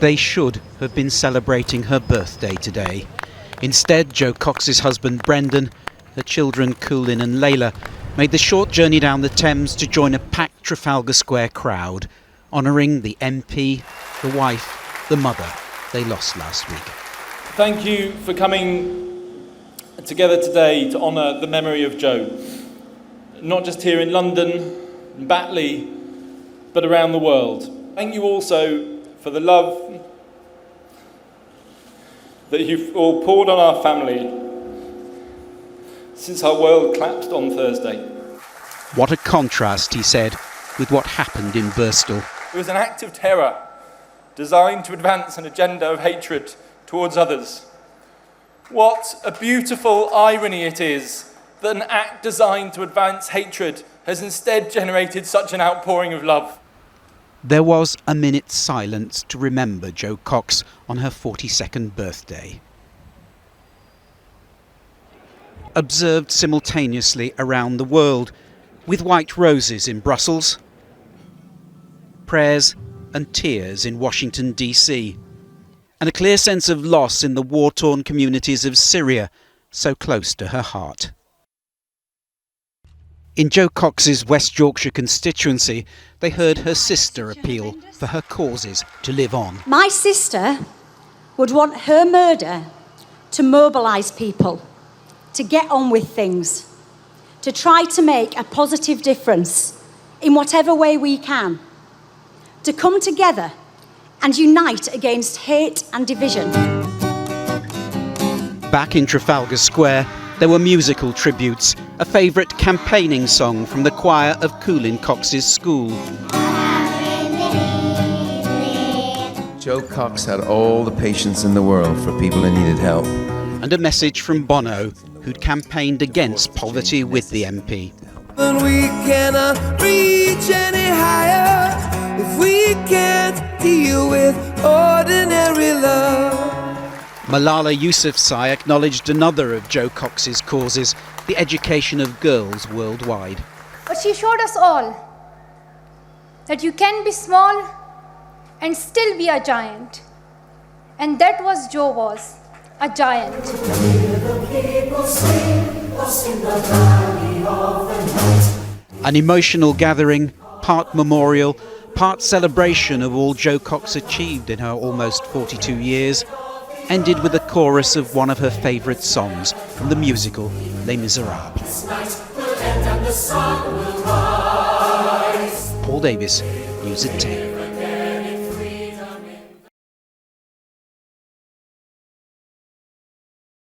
They should have been celebrating her birthday today. Instead, Jo Cox's husband Brendan, her children Coolin and Layla, made the short journey down the Thames to join a packed Trafalgar Square crowd, honouring the MP, the wife, the mother they lost last week. Thank you for coming together today to honour the memory of Jo. Not just here in London, in Batley, but around the world. Thank you also for the love that you've all poured on our family since our world collapsed on Thursday. What a contrast, he said, with what happened in Bristol. It was an act of terror designed to advance an agenda of hatred towards others. What a beautiful irony it is that an act designed to advance hatred has instead generated such an outpouring of love. There was a minute's silence to remember Jo Cox on her 42nd birthday. Observed simultaneously around the world, with white roses in Brussels, prayers and tears in Washington, D.C., and a clear sense of loss in the war-torn communities of Syria, so close to her heart. In Jo Cox's West Yorkshire constituency, they heard her sister appeal for her causes to live on. My sister would want her murder to mobilise people, to get on with things, to try to make a positive difference in whatever way we can, to come together and unite against hate and division. Back in Trafalgar Square, there were musical tributes, a favourite campaigning song from the choir of Coolin Cox's school. Jo Cox had all the patience in the world for people who needed help. And a message from Bono, who'd campaigned against poverty with the MP. And we cannot reach any higher if we can't deal with ordinary love. Malala Yousufzai acknowledged another of Jo Cox's causes, the education of girls worldwide. But she showed us all that you can be small and still be a giant. And that was Jo was, a giant. An emotional gathering, part memorial, part celebration of all Jo Cox achieved in her almost 42 years, ended with a chorus of one of her favourite songs from the musical Les Miserables. Paul Davis, News at 10.